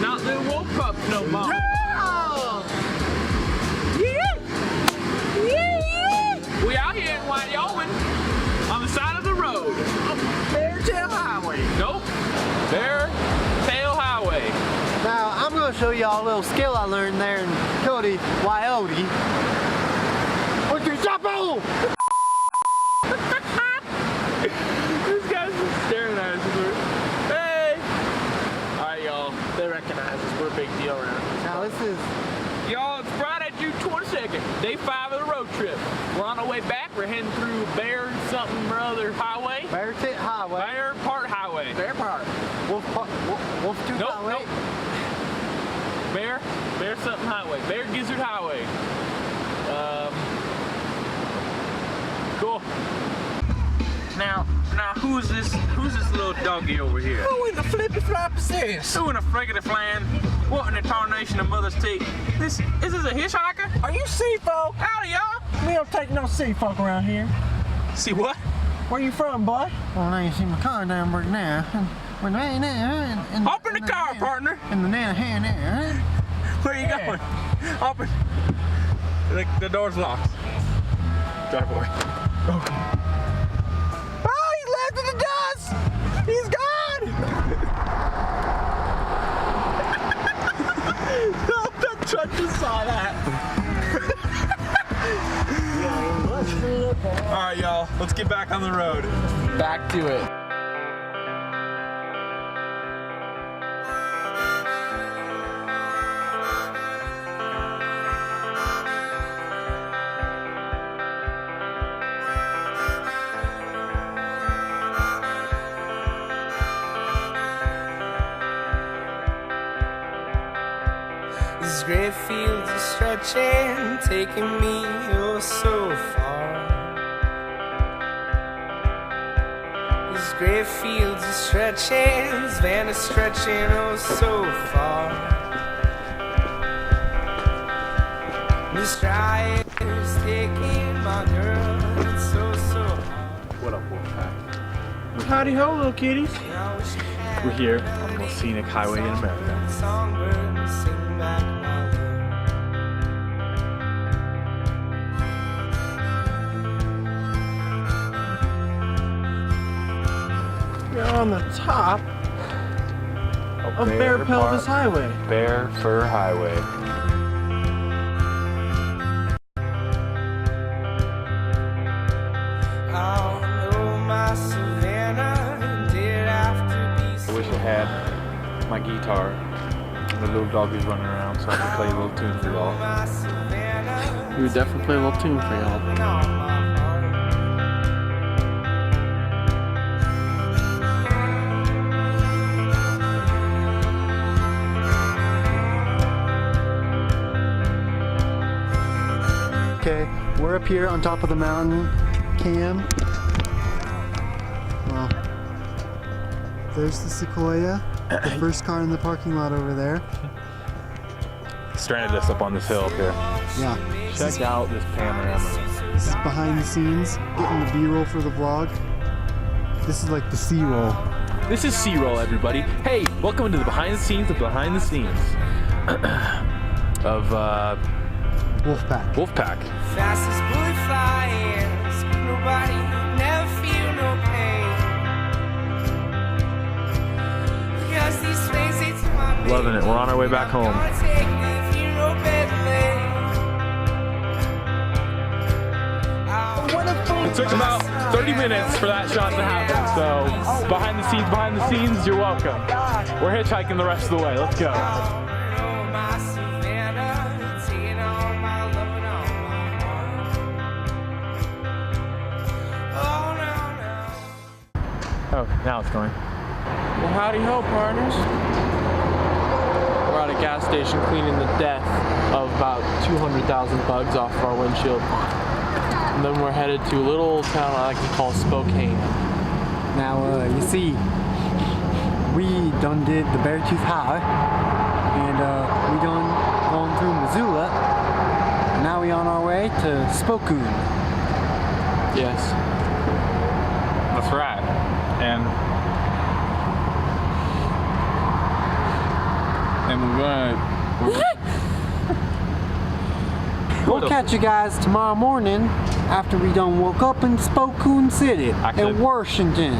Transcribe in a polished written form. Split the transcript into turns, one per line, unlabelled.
Not little wolf pups no more. We out here in Wyoming on the side of the road. Beartail Highway. Nope. Beartail Highway.
Now, I'm going to show y'all a little skill I learned there in Cody, Wyoming. With your chapo!
This guy's just staring at us. Hey! Alright, y'all. They recognize us. We're a big deal around here.
Now, this is...
Y'all, it's Friday, June 22nd. Day 5 of the road trip. We're on our way back. We're heading through Bear something or other highway.
Bear Tit Highway.
Bear Part Highway.
Bear Part. Wolf Tooth
Nope,
Highway.
nope. Bear something highway. Bear Gizzard Highway. Cool. Now, who's this little doggy over here?
Who in the flippy flop is this?
Who in a friggity flan? What in the tarnation of mother's teeth? Is this a hitchhiker?
Are you sea folk?
Howdy, y'all.
We don't take no sea folk around here.
See what?
Where you from, boy?
Well, now you see my car down right now.
Hop in the car, partner.
And the nana hand there.
Where are you going? Hop in. The door's locked. Drive away.
Oh, he's left in the dust! He's gone! The truck just saw that.
Alright, y'all. Let's get back on the road.
Back to it.
These great fields are stretching, taking me oh so far. These great fields are stretching, this van is stretching oh so far. This drive is taking my girl, it's so hard.
What up, Wolfpack?
Howdy ho, little kitties.
We're here on the most scenic highway in America.
Songbirds sing back my
We're on the top of Bear Pelvis Highway.
Bear Fur Highway.
Oh, no, my Savannah did have to be.
I wish I had my guitar and the little doggies running around so I could play a little tune for y'all.
My Savannah
We would definitely play a little tune for y'all.
on my heart.
Okay, we're up here on top of the mountain, Cam. Well, there's the Sequoia, the first car in the parking lot over there.
Stranded us up on this hill up here.
Yeah,
Check out this panorama.
this is behind the scenes, getting the B-roll for the vlog. This is like the C-roll.
This is C-roll, everybody. Hey, welcome to the behind the scenes of
Wolfpack.
Fastest
Wolfpack.
bullet flying, nobody never feel no pain.
loving it. We're on our way back home. It took about 30 minutes for that shot to happen, so behind the scenes, you're welcome. We're hitchhiking the rest of the way. Let's go. Oh, now it's going.
Well, howdy ho, partners. We're at a gas station cleaning the death of about 200,000 bugs off of our windshield. And then we're headed to a little old town I like to call Spokane.
Now, you see, we done did the Beartooth High, and we done gone through Missoula, and now we on our way to Spokane.
Yes.
That's right. And
We'll catch you guys tomorrow morning after we done woke up in Spokane City
Actually,
in Washington.